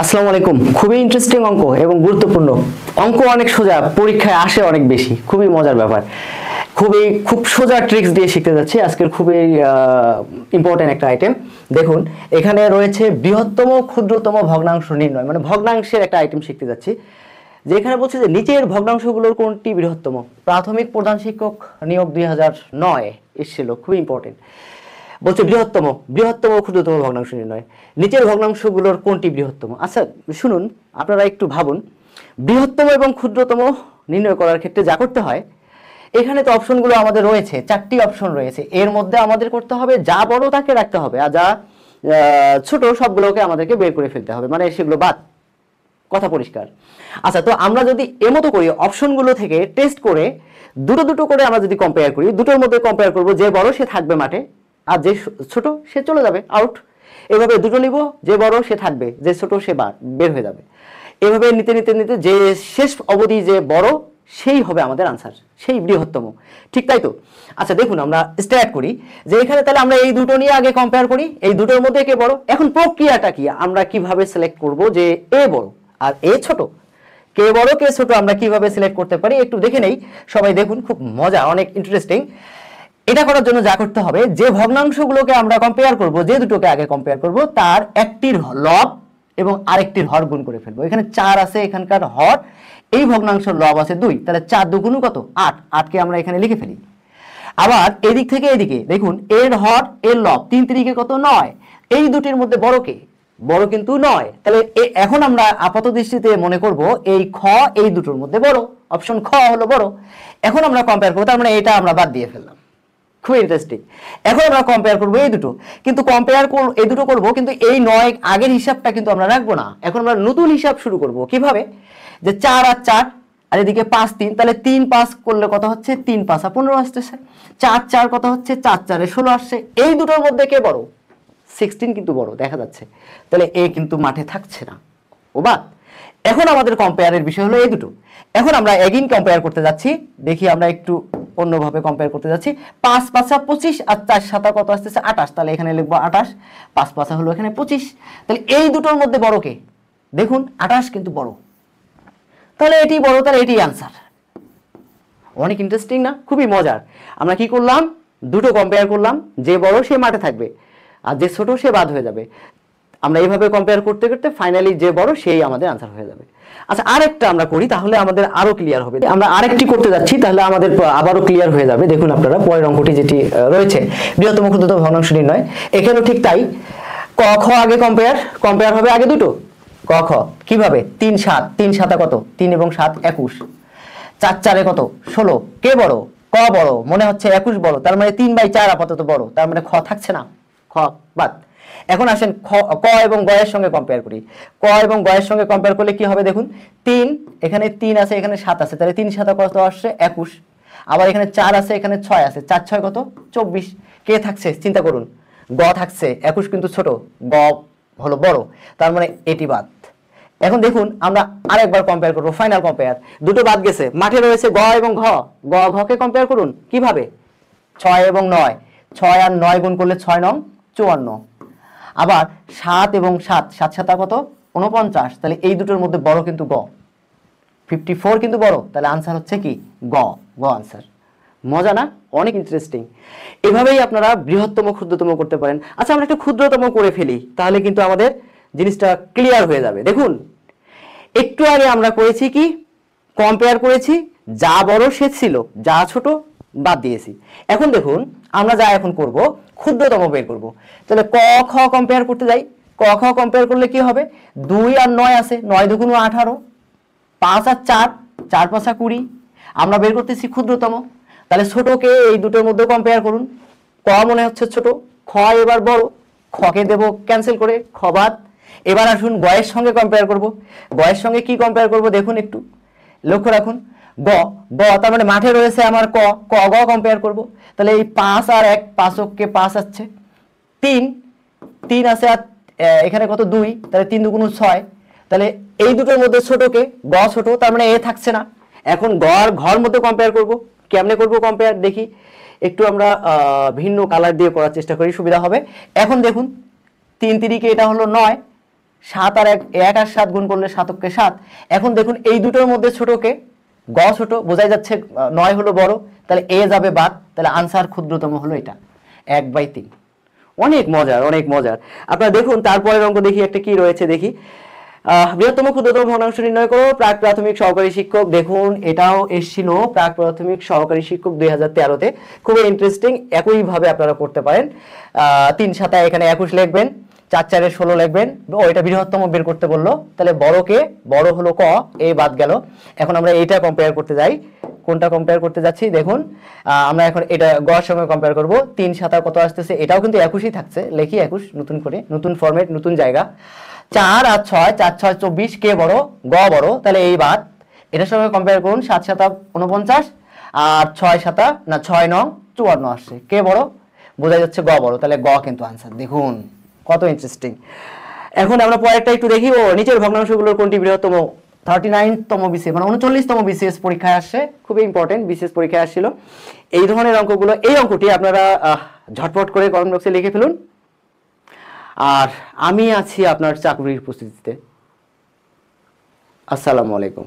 আসসালামু আলাইকুম। খুবই ইন্টারেস্টিং অঙ্ক এবং গুরুত্বপূর্ণ অঙ্ক, অনেক সোজা, পরীক্ষায় আসে অনেক বেশি, খুবই মজার ব্যাপার। খুব সোজা ট্রিক্স দিয়ে শিখতে যাচ্ছি আজকের, খুবই ইম্পর্টেন্ট একটা আইটেম। দেখুন, এখানে রয়েছে বৃহত্তম ক্ষুদ্রতম ভগ্নাংশ নির্ণয়, মানে ভগ্নাংশের একটা আইটেম শিখতে যাচ্ছি। যেখানে বলছে যে নিচের ভগ্নাংশগুলোর কোনটি বৃহত্তম। প্রাথমিক প্রধান শিক্ষক নিয়োগ 2009 এসেছিল, খুবই ইম্পর্টেন্ট। বলছে বৃহত্তম বৃহত্তম ক্ষুদ্রতম ভগ্নাংশ নির্ণয়, নিচের ভগ্নাংশগুলোর কোনটি বৃহত্তম। আচ্ছা শুনুন, আপনারা একটু ভাবুন, বৃহত্তম এবং ক্ষুদ্রতম নির্ণয় করার ক্ষেত্রে যা করতে হয়, এখানে তো অপশনগুলো আমাদের রয়েছে, 4টি অপশন রয়েছে। এর মধ্যে আমাদের করতে হবে যা বড় তাকে রাখতে হবে, আর যা ছোট সবগুলোকে আমাদেরকে বের করে ফেলতে হবে, মানে সেগুলো বাদ। কথা পরিষ্কার? আচ্ছা, তো আমরা যদি এমতো করি, অপশনগুলো থেকে টেস্ট করে দুটো দুটো করে আমরা যদি কম্পেয়ার করি, দুটোর মধ্যে কম্পেয়ার করব, যে বড় সে থাকবে মাঠে, আর যে ছোট সে চলে যাবে আউট। এভাবে দুটো নিব, যে বড় সে থাকবে, যে ছোট সে বের হয়ে যাবে। এভাবে নিতে নিতে নিতে যে শেষ অবধি যে বড় সেই হবে আমাদের আনসার, সেই বৃহত্তম। ঠিক তাই তো? আচ্ছা দেখুন, আমরা স্টার্ট করি যে এখানে তাহলে আমরা এই দুটো নিয়ে আগে কম্পেয়ার করি, এই দুটোর মধ্যে কে বড়। এখন প্রক্রিয়াটা কি, আমরা কিভাবে সিলেক্ট করব যে এ বড় আর এ ছোট, কে বড় কে ছোট আমরা কিভাবে সিলেক্ট করতে পারি একটু দেখে নেই। সবাই দেখুন, খুব মজা, অনেক ইন্টারেস্টিং। এটা করার জন্য যা করতে হবে, যে ভগ্নাংশগুলোকে আমরা কম্পেয়ার করব, যে দুটোকে আগে কম্পেয়ার করব, তার একটির লব এবং আরেকটির হর গুণ করে ফেলবো। এখানে 4 আছে, এখানকার হর, এই ভগ্নাংশের লব আছে 2, তাহলে 4 দুগুণ কত 8, 8কে আমরা এখানে লিখে ফেলি। আবার এদিক থেকে এদিকে দেখুন, এর হর এর লব 3 3 কত 9, এই দুটির মধ্যে বড় কে? বড় কিন্তু 9। তাহলে এখন আমরা আপাত দৃষ্টিতে মনে করব এই খ এই দুটোর মধ্যে বড়, অপশন খ হলো বড়। এখন আমরা কম্পেয়ার করব, তার মানে এটা আমরা বাদ দিয়ে ফেললাম। খুব ইন্টারেস্টিং। এখন আমরা কম্পেয়ার করবো এই দুটো, কিন্তু এই দুটো করবো, কিন্তু এই 9 আগের হিসাবটা কিন্তু আমরা রাখবো না। এখন আমরা নতুন হিসাব শুরু করব। কিভাবে? যে 4 আর 4, আর এদিকে 5 3, তাহলে 3 5 করলে কত হচ্ছে, 3 5 15 আসতেছে। 4 4 কত হচ্ছে, 4 4 16 আসছে। এই দুটোর মধ্যে কে বড়? 16 কিন্তু বড় দেখা যাচ্ছে, তাহলে এ কিন্তু মাঠে থাকছে না, ও বাদ। এখন আমাদের কম্পেয়ারের বিষয় হলো এই দুটো। এখন আমরা এগেইন কম্পেয়ার করতে যাচ্ছি, দেখি আমরা একটু অন্যভাবে কম্পেয়ার করতে যাচ্ছি। 5 5 25 আর 4 7 কত আসতেছে 28, তাহলে এখানে লিখবো 28, 5 5 হলো এখানে 25। তাহলে এই দুটোর মধ্যে বড় কে? দেখুন 28 কিন্তু বড়, তাহলে এটি বড়, তাহলে এটি আনসার। অনেক ইন্টারেস্টিং না? খুবই মজার। আমরা কি করলাম, দুটো কম্পেয়ার করলাম, যে বড় সে মাঠে থাকবে আর যে ছোট সে বাদ হয়ে যাবে। আমরা এইভাবে কম্পেয়ার করতে করতে ফাইনালি যে বড় সেই আমাদের আনসার হয়ে যাবে। আচ্ছা আরেকটা আমরা করি, তাহলে আমাদের আরো ক্লিয়ার হবে। আমরা আরেকটি করতে যাচ্ছি, তাহলে আমাদের আবারও ক্লিয়ার হয়ে যাবে। দেখুন আপনারা, পরের অঙ্কটি যেটি রয়েছে বৃহত্তম ক্ষুদ্রতম ভগ্নাংশ নির্ণয়, এখানেও ঠিক তাই। ক খ আগে কম্পেয়ার হবে আগে দুটো। ক খ কিভাবে? 3 7, 3 7 কত, 3 এবং 7 21, 4 4 কত 16, কে বড়? ক বড়, মনে হচ্ছে 21 বড়, তার মানে 3/4 আপাতত বড়, তার মানে খ থাকছে না, খ বাদ। এখন আসেন ক এবং গ এর সঙ্গে কম্পেয়ার করি। ক এবং গ এর সঙ্গে কম্পেয়ার করলে কি হবে দেখুন, 3 এখানে 3 আছে, এখানে 7 আছে, তাহলে 3 7 কত আসছে 21। আবার এখানে 4 আছে, এখানে 6 আছে, 4 6 কত 24, কে থাকছে চিন্তা করুন, গ থাকছে, 21 কিন্তু ছোট, গ হলো বড়, তার মানে এটি বাদ। এখন দেখুন আমরা আরেকবার কম্পেয়ার করব, ফাইনাল কম্পেয়ার। দুটো বাদ গেছে, মাঠে রয়েছে গ এবং ঘ, ঘ কে কম্পেয়ার করুন কিভাবে? 6 এবং 9, 6 আর 9 গুণ করলে 6 9 54। আবার 7 এবং 7, 7 7 কত 49, তাহলে এই দুটোর মধ্যে বড় কিন্তু গ, 54 কিন্তু বড়, তাহলে আনসার হচ্ছে কি গ, গ আনসার। মজা না? অনেক ইন্টারেস্টিং। এভাবেই আপনারা বৃহত্তম ক্ষুদ্রতম করতে পারেন। আচ্ছা আমরা একটা ক্ষুদ্রতম করে ফেলি, তাহলে কিন্তু আমাদের জিনিসটা ক্লিয়ার হয়ে যাবে। দেখুন একটু আগে আমরা করেছি কি, কম্পেয়ার করেছি, যা বড় সে ছিল, যা ছোট বাদ দিয়েছি। এখন দেখুন আমরা যা এখন করব, ক্ষুদ্রতম বের করব। তাহলে ক খ কম্পেয়ার করতে যাই। ক খ কম্পেয়ার করলে কি হবে, 2 আর 9 আছে, 9 দুগুণ 18, 5 আর 4, 4 5 20, আমরা বের করতেছি ক্ষুদ্রতম। তাহলে ছোটকে এই দুটোর মধ্যে কম্পেয়ার করুন। ক মনে হচ্ছে ছোট, খ এবার বড়, খকে দেব ক্যান্সেল করে, খ বাদ। এবার আসুন গয়ের সঙ্গে কম্পেয়ার করব। গয়ের সঙ্গে কি কম্পেয়ার করব দেখুন, একটু লক্ষ্য রাখুন। গ গ তার মানে মাঠে রয়েছে আমার ক, ক গ কম্পেয়ার করব। তাহলে এই 5 আর 1, 5 কে 5 আসছে, 3 3 আছে, আর এখানে কত 2, তাহলে 3 দুগুণ 6, তাহলে এই দুটোর মধ্যে ছোটকে, গ ছোট, তার মানে এ থাকছে না। এখন গ আর ঘর মধ্যে কম্পেয়ার করব। কেমনে করব কম্পেয়ার দেখি, একটু আমরা ভিন্ন কালার দিয়ে করার চেষ্টা করি, সুবিধা হবে। এখন দেখুন 3 3 এটা হলো 9, 7 আর 1 আর 7 গুণ করলে 7 7। এখন দেখুন এই দুটোর মধ্যে ছোটকে গ ছোট, বোঝাই যাচ্ছে 9 হলো বড়, তাহলে এ যাবে বাদ, তাহলে আনসার ক্ষুদ্রতম হলো এটা 1/3। অনেক মজার, অনেক মজার। আপনারা দেখুন তারপরের অঙ্ক দেখি একটা কি রয়েছে দেখি। বৃহত্তম ক্ষুদ্রতম ভগ্নাংশ নির্ণয় করো প্রাক প্রাথমিক সহকারী শিক্ষক। দেখুন এটাও এসেছিল প্রাক প্রাথমিক সহকারী শিক্ষক 2013-তে। খুবই ইন্টারেস্টিং, একইভাবে আপনারা করতে পারেন। 3 সাতায় এখানে 21 লিখবেন, 4 4 16 লিখবেন। ও এটা বৃহত্তম বের করতে বললো, তাহলে বড় হলো ক, এ বাদ গেল। এখন আমরা এইটা কম্পেয়ার করতে যাই। কোনটা কম্পেয়ার করতে যাচ্ছি দেখুন, আমরা এখন এটা গড় সঙ্গে কম্পেয়ার করব। 3 সাতা কত আসতেছে, এটাও কিন্তু 21ই থাকছে, লেখি 21 নতুন করে, নতুন ফরম্যাট, নতুন জায়গা। 4 আর 6, 4 6 24, কে বড়, গ বড়, তাহলে এই বাদ। এটার সঙ্গে কম্পেয়ার করুন, 7 7 49 আর 6 7 না 6 9 54 আসছে, কে বড়, বোঝা যাচ্ছে গ বড়, তাহলে গ কিন্তু আনসার। দেখুন কত ইন্টারেস্টিং। এখন আমরা পরেরটা একটু দেখি। ও নিচের ভগ্নাংশগুলোর কোনটি বৃহত্তম? 39তম বিসিএস মানে 39তম বিসিএস পরীক্ষায় আসছে, খুবই ইম্পর্টেন্ট, বিসিএস পরীক্ষায় আসছিল এই ধরনের অঙ্কগুলো। এই অঙ্কটি আপনারা ঝটপট করে কমেন্ট বক্সে লিখে ফেলুন। আর আমি আছি আপনার চাকরির প্রস্তুতিতে। আসসালামু আলাইকুম।